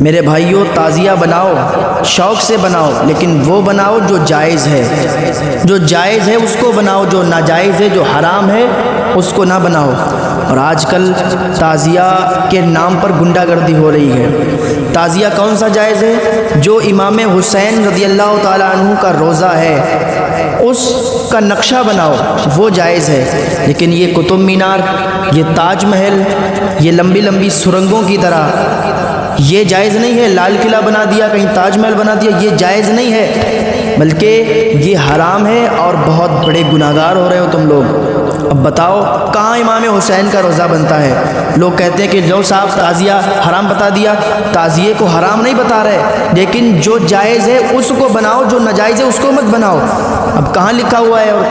میرے بھائیوں تعزیہ بناؤ، شوق سے بناؤ، لیکن وہ بناؤ جو جائز ہے، جو جائز ہے اس کو بناؤ، جو ناجائز ہے جو حرام ہے اس کو نہ بناؤ۔ اور آج کل تعزیہ کے نام پر گنڈا گردی ہو رہی ہے۔ تعزیہ کون سا جائز ہے؟ جو امام حسین رضی اللہ تعالیٰ عنہ کا روضہ ہے اس کا نقشہ بناؤ، وہ جائز ہے۔ لیکن یہ قطب مینار، یہ تاج محل، یہ لمبی لمبی سرنگوں کی طرح، یہ جائز نہیں ہے۔ لال قلعہ بنا دیا، کہیں تاج محل بنا دیا، یہ جائز نہیں ہے، بلکہ یہ حرام ہے اور بہت بڑے گناہگار ہو رہے ہو تم لوگ۔ اب بتاؤ کہاں امام حسین کا روضہ بنتا ہے؟ لوگ کہتے ہیں کہ جو صاحب تعزیہ حرام بتا دیا، تعزیے کو حرام نہیں بتا رہے، لیکن جو جائز ہے اس کو بناؤ، جو ناجائز ہے اس کو مت بناؤ۔ اب کہاں لکھا ہوا ہے اور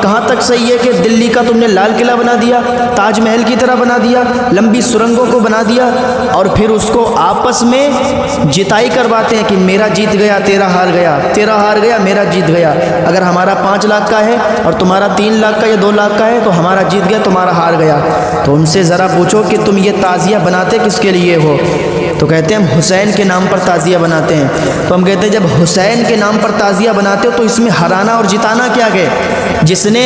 کہاں تک صحیح ہے کہ دلی کا تم نے لال قلعہ بنا دیا، تاج محل کی طرح بنا دیا، لمبی سرنگوں کو بنا دیا، اور پھر اس کو آپس میں جتائی کرواتے ہیں کہ میرا جیت گیا تیرا ہار گیا، تیرا ہار گیا میرا جیت گیا۔ اگر ہمارا 5 لاکھ کا ہے اور تمہارا 3 لاکھ کا یا 2 لاکھ کا ہے تو ہمارا جیت گیا تمہارا ہار گیا۔ تو ان سے ذرا پوچھو کہ تم یہ تعزیہ بناتے کس کے لیے ہو؟ تو کہتے ہیں ہم حسین کے نام پر تعزیہ بناتے ہیں۔ تو ہم کہتے ہیں جب حسین کے نام پر تعزیہ بناتے ہو تو اس میں ہرانا اور جتانا کیا گئے؟ جس نے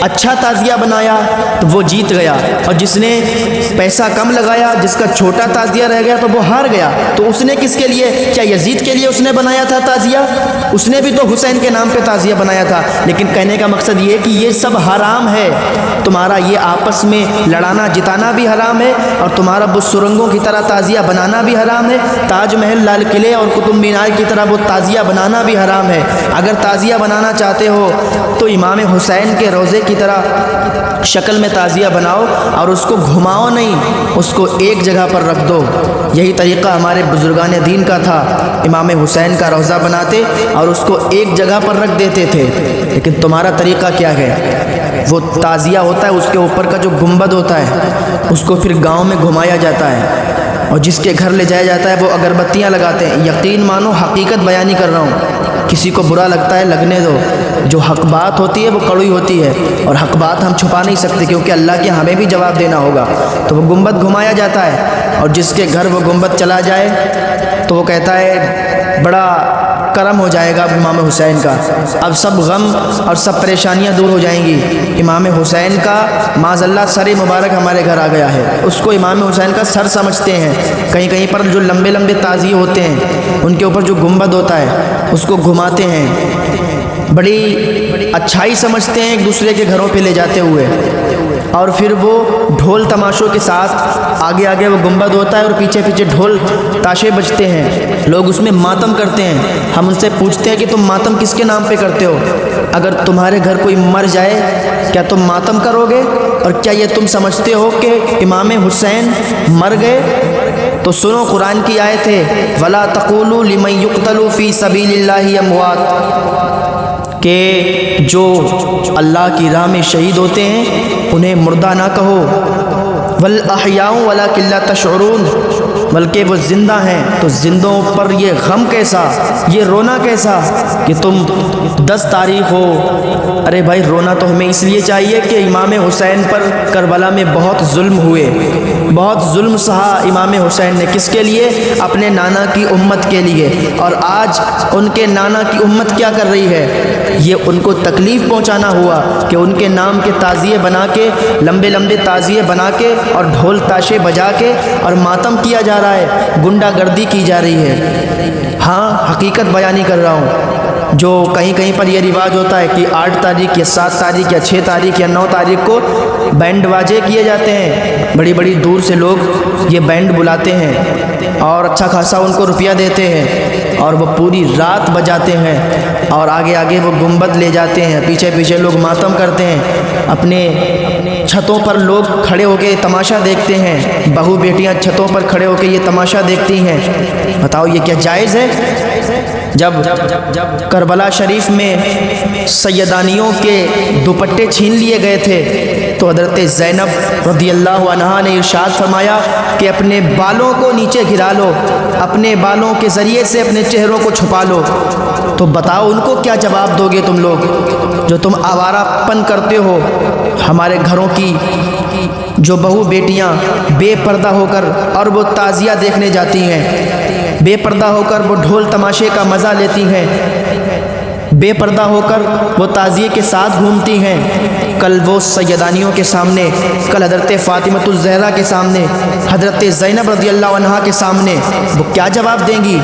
اچھا تعزیہ بنایا تو وہ جیت گیا، اور جس نے پیسہ کم لگایا، جس کا چھوٹا تعزیہ رہ گیا تو وہ ہار گیا۔ تو اس نے کس کے لیے؟ کیا یزید کے لیے اس نے بنایا تھا تعزیہ؟ اس نے بھی تو حسین کے نام پہ تعزیہ بنایا تھا۔ لیکن کہنے کا مقصد یہ ہے کہ یہ سب حرام ہے، تمہارا یہ آپس میں لڑانا جتانا بھی حرام ہے، اور تمہارا وہ سرنگوں کی طرح تعزیہ بنانا بھی حرام ہے، تاج محل لال قلعے اور قطب مینار کی طرح وہ تعزیہ بنانا بھی حرام ہے۔ اگر تعزیہ بنانا چاہتے ہو تو امام حسین کے روضے کی طرح شکل میں تعزیہ بناؤ، اور اس کو گھماؤ نہیں، اس کو ایک جگہ پر رکھ دو۔ یہی طریقہ ہمارے بزرگان دین کا تھا، امام حسین کا روضہ بناتے اور اس کو ایک جگہ پر رکھ دیتے تھے۔ لیکن تمہارا طریقہ کیا ہے؟ وہ تعزیہ ہوتا ہے، اس کے اوپر کا جو گنبد ہوتا ہے اس کو پھر گاؤں میں گھمایا جاتا ہے، اور جس کے گھر لے جایا جاتا ہے وہ اگربتیاں لگاتے ہیں۔ یقین مانو حقیقت بیانی کر رہا ہوں، کسی کو برا لگتا ہے لگنے دو، جو حق بات ہوتی ہے وہ کڑوی ہوتی ہے، اور حق بات ہم چھپا نہیں سکتے کیونکہ اللہ کے ہمیں بھی جواب دینا ہوگا۔ تو وہ گنبد گھمایا جاتا ہے، اور جس کے گھر وہ گنبد چلا جائے تو وہ کہتا ہے بڑا کرم ہو جائے گا امام حسین کا، اب سب غم اور سب پریشانیاں دور ہو جائیں گی۔ امام حسین کا معاذ اللہ سر مبارک ہمارے گھر آ گیا ہے، اس کو امام حسین کا سر سمجھتے ہیں۔ کہیں کہیں پر جو لمبے لمبے تعزیے ہوتے ہیں ان کے اوپر جو گنبد ہوتا ہے اس کو گھماتے ہیں، بڑی اچھائی سمجھتے ہیں ایک دوسرے کے گھروں پہ لے جاتے ہوئے، اور پھر وہ ڈھول تماشوں کے ساتھ آگے آگے وہ گنبد ہوتا ہے اور پیچھے پیچھے ڈھول تاشے بجتے ہیں، لوگ اس میں ماتم کرتے ہیں۔ ہم ان سے پوچھتے ہیں کہ تم ماتم کس کے نام پہ کرتے ہو؟ اگر تمہارے گھر کوئی مر جائے کیا تم ماتم کرو گے؟ اور کیا یہ تم سمجھتے ہو کہ امام حسین مر گئے؟ تو سنو قرآن کی آیت ہے وَلَا تَقُولُوا لِمَن يُقْتَلُ فِي سَبِيلِ اللَّهِ أَمْوَاتٌ، کہ جو اللہ کی راہ میں شہید ہوتے ہیں انہیں مردہ نہ کہو، وَالْأَحْيَاءُ وَلَكِنْ لَا تَشْعُرُونَ، بلکہ وہ زندہ ہیں تو زندوں پر یہ غم کیسا، یہ رونا کیسا کہ تم 10 تاریخ ہو۔ ارے بھائی رونا تو ہمیں اس لیے چاہیے کہ امام حسین پر کربلا میں بہت ظلم ہوئے، بہت ظلم سہا امام حسین نے، کس کے لیے؟ اپنے نانا کی امت کے لیے، اور آج ان کے نانا کی امت کیا کر رہی ہے؟ یہ ان کو تکلیف پہنچانا ہوا کہ ان کے نام کے تعزیے بنا کے، لمبے لمبے تعزیے بنا کے اور ڈھول تاشے بجا کے اور ماتم کیا جا رہا ہے، گنڈا گردی کی جا رہی ہے۔ ہاں حقیقت بیانی کر رہا ہوں۔ جو کہیں کہیں پر یہ رواج ہوتا ہے کہ 8 تاریخ یا 7 تاریخ یا 6 تاریخ یا 9 تاریخ کو بینڈ واجے کیے جاتے ہیں، بڑی بڑی دور سے لوگ یہ بینڈ بلاتے ہیں اور اچھا خاصا ان کو روپیہ دیتے ہیں، اور وہ پوری رات بجاتے ہیں، اور آگے آگے وہ گنبد لے جاتے ہیں، پیچھے پیچھے لوگ ماتم کرتے ہیں، اپنے چھتوں پر لوگ کھڑے ہو کے تماشا دیکھتے ہیں، بہو بیٹیاں چھتوں پر کھڑے ہو کے یہ تماشا دیکھتی ہیں۔ بتاؤ یہ کیا جائز ہے؟ جب کربلا شریف میں سیدانیوں کے دوپٹے چھین لیے گئے تھے تو حضرت زینب رضی اللہ عنہا نے ارشاد فرمایا کہ اپنے بالوں کو نیچے گرا لو، اپنے بالوں کے ذریعے سے اپنے چہروں کو چھپا لو۔ تو بتاؤ ان کو کیا جواب دو گے تم لوگ جو تم آوارہ پن کرتے ہو، ہمارے گھروں کی جو بہو بیٹیاں بے پردہ ہو کر اور وہ تعزیہ دیکھنے جاتی ہیں، بے پردہ ہو کر وہ ڈھول تماشے کا مزہ لیتی ہیں، بے پردہ ہو کر وہ تعزیے کے ساتھ گھومتی ہیں، کل وہ سیدانیوں کے سامنے، کل حضرت فاطمۃ الزہرا کے سامنے، حضرت زینب رضی اللہ عنہا کے سامنے وہ کیا جواب دیں گی؟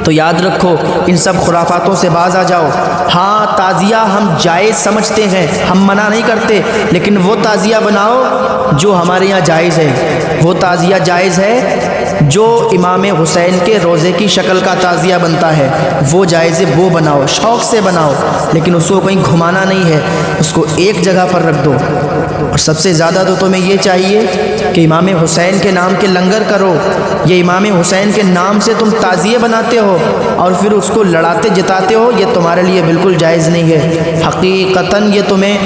تو یاد رکھو، ان سب خرافاتوں سے باز آ جاؤ۔ ہاں تعزیہ ہم جائز سمجھتے ہیں، ہم منع نہیں کرتے، لیکن وہ تعزیہ بناؤ جو ہمارے یہاں جائز ہے۔ وہ تعزیہ جائز ہے جو امام حسین کے روزے کی شکل کا تعزیہ بنتا ہے، وہ جائز ہے، وہ بناؤ، شوق سے بناؤ، لیکن اس کو کہیں گھمانا نہیں ہے، اس کو ایک جگہ پر رکھ دو۔ اور سب سے زیادہ تو تمہیں یہ چاہیے کہ امام حسین کے نام کے لنگر کرو۔ یہ امام حسین کے نام سے تم تعزیے بناتے ہو اور پھر اس کو لڑاتے جتاتے ہو، یہ تمہارے لیے بالکل جائز نہیں ہے۔ حقیقتاً یہ تمہیں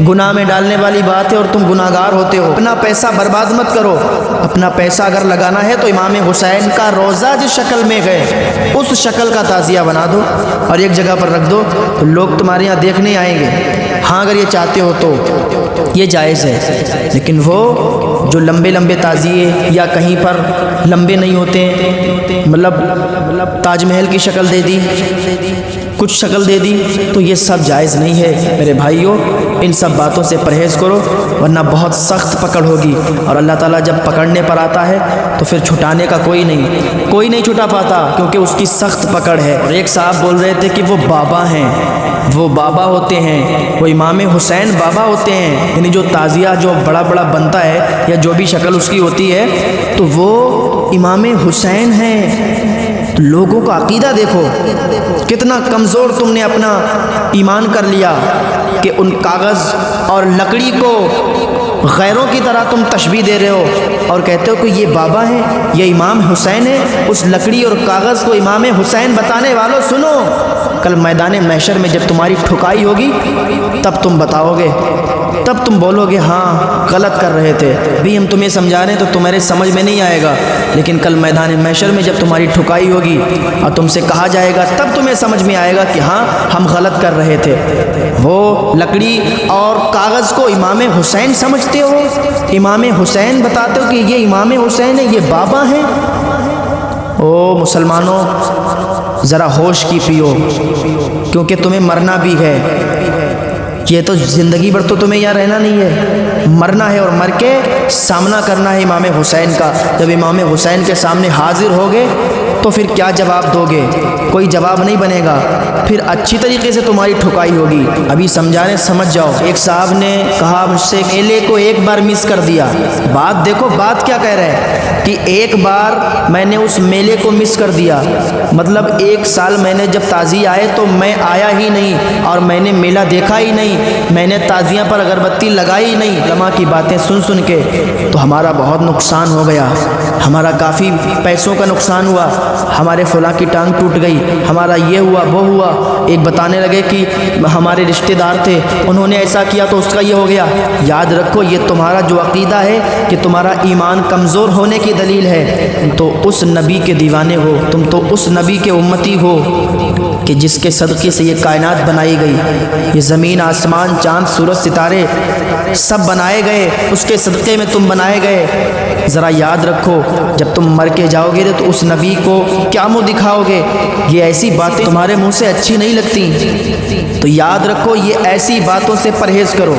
گناہ میں ڈالنے والی بات ہے اور تم گناہ گار ہوتے ہو۔ اپنا پیسہ برباد مت کرو، اپنا پیسہ اگر لگانا ہے تو امام حسین کا روزہ جس شکل میں گئے اس شکل کا تعزیہ بنا دو اور ایک جگہ پر رکھ دو، تو لوگ تمہارے یہاں دیکھنے آئیں گے۔ ہاں اگر یہ چاہتے ہو تو یہ جائز ہے، لیکن وہ جو لمبے لمبے تعزیے یا کہیں پر لمبے نہیں ہوتے، مطلب تاج محل کی شکل دے دی، کچھ شکل دے دی، تو یہ سب جائز نہیں ہے میرے بھائیوں۔ ان سب باتوں سے پرہیز کرو، ورنہ بہت سخت پکڑ ہوگی، اور اللہ تعالیٰ جب پکڑنے پر آتا ہے تو پھر چھٹانے کا کوئی نہیں چھٹا پاتا، کیونکہ اس کی سخت پکڑ ہے۔ اور ایک صاحب بول رہے تھے کہ وہ بابا ہیں، وہ بابا ہوتے ہیں، وہ امام حسین بابا ہوتے ہیں، یعنی جو تعزیہ جو بڑا بڑا بنتا ہے یا جو بھی شکل اس کی ہوتی ہے تو وہ امام حسین ہیں۔ تو لوگوں کا عقیدہ دیکھو کتنا کمزور تم نے اپنا ایمان کر لیا کہ ان کاغذ اور لکڑی کو غیروں کی طرح تم تشبیہ دے رہے ہو اور کہتے ہو کہ یہ بابا ہیں، یہ امام حسین ہے۔ اس لکڑی اور کاغذ کو امام حسین بتانے والوں سنو، کل میدان محشر میں جب تمہاری ٹھکائی ہوگی تب تم بتاؤ گے، تب تم بولو گے ہاں غلط کر رہے تھے۔ بھی ہم تمہیں سمجھا رہے ہیں تو تمہارے سمجھ میں نہیں آئے گا، لیکن کل میدان محشر میں جب تمہاری ٹھکائی ہوگی اور تم سے کہا جائے گا تب تمہیں سمجھ میں آئے گا کہ ہاں ہم غلط کر رہے تھے۔ وہ لکڑی اور کاغذ کو امام حسین سمجھتے ہو، امام حسین بتاتے ہو کہ یہ امام حسین ہے، یہ بابا ہیں۔ او مسلمانوں ذرا ہوش کی پیو، کیونکہ تمہیں مرنا بھی ہے۔ یہ تو زندگی بھر تو تمہیں یہاں رہنا نہیں ہے، مرنا ہے، اور مر کے سامنا کرنا ہے امام حسین کا۔ جب امام حسین کے سامنے حاضر ہوگے تو پھر کیا جواب دو گے؟ کوئی جواب نہیں بنے گا، پھر اچھی طریقے سے تمہاری ٹھکائی ہوگی۔ ابھی سمجھانے سمجھ جاؤ۔ ایک صاحب نے کہا مجھ سے میلے کو ایک بار مس کر دیا۔ بات دیکھو، بات کیا کہہ رہے ہیں کہ ایک بار میں نے اس میلے کو مس کر دیا، مطلب ایک سال میں نے جب تعزیہ آئے تو میں آیا ہی نہیں اور میں نے میلہ دیکھا ہی نہیں، میں نے تعزیہ پر اگربتی لگائی نہیں۔ علماء کی باتیں سن سن کے تو ہمارا بہت نقصان ہو گیا، ہمارا کافی پیسوں کا نقصان ہوا، ہمارے فلاں کی ٹانگ ٹوٹ گئی، ہمارا یہ ہوا وہ ہوا۔ ایک بتانے لگے کہ ہمارے رشتہ دار تھے، انہوں نے ایسا کیا تو اس کا یہ ہو گیا۔ یاد رکھو یہ تمہارا جو عقیدہ ہے کہ تمہارا ایمان کمزور ہونے کی دلیل ہے۔ تم تو اس نبی کے دیوانے ہو، تم تو اس نبی کے امتی ہو کہ جس کے صدقے سے یہ کائنات بنائی گئی، یہ زمین آسمان چاند سورج ستارے سب بنائے گئے، اس کے صدقے میں تم بنائے گئے۔ ذرا یاد رکھو جب تم مر کے جاؤ گے تو اس نبی کو کیا منہ دکھاؤ گے؟ یہ ایسی باتیں تمہارے منہ سے اچھی نہیں لگتی، تو یاد رکھو یہ ایسی باتوں سے پرہیز کرو۔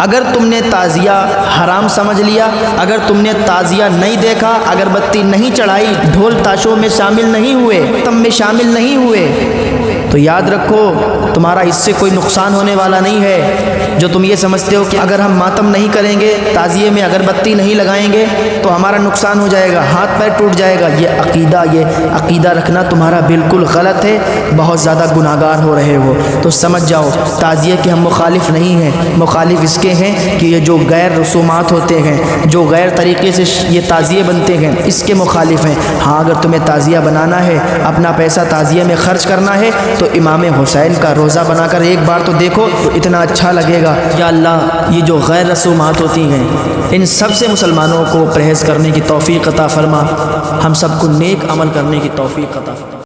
اگر تم نے تعزیہ حرام سمجھ لیا، اگر تم نے تعزیہ نہیں دیکھا، اگربتی نہیں چڑھائی، ڈھول تاشوں میں شامل نہیں ہوئے، تم میں شامل نہیں ہوئے، تو یاد رکھو تمہارا اس سے کوئی نقصان ہونے والا نہیں ہے۔ جو تم یہ سمجھتے ہو کہ اگر ہم ماتم نہیں کریں گے، تعزیے میں اگربتی نہیں لگائیں گے تو ہمارا نقصان ہو جائے گا، ہاتھ پیر ٹوٹ جائے گا، یہ عقیدہ رکھنا تمہارا بالکل غلط ہے، بہت زیادہ گناہ گار ہو رہے ہو۔ تو سمجھ جاؤ تعزیے کے ہم مخالف نہیں ہیں، مخالف اس کے ہیں کہ یہ جو غیر رسومات ہوتے ہیں، جو غیر طریقے سے یہ تعزیے بنتے ہیں، اس کے مخالف ہیں۔ ہاں اگر تمہیں تعزیہ بنانا ہے، اپنا پیسہ تعزیے میں خرچ کرنا ہے تو امام حسین کا روزہ بنا کر ایک بار تو دیکھو، تو اتنا اچھا لگے گا۔ یا اللہ یہ جو غیر رسومات ہوتی ہیں ان سب سے مسلمانوں کو پرہیز کرنے کی توفیق عطا فرما، ہم سب کو نیک عمل کرنے کی توفیق عطا فرما۔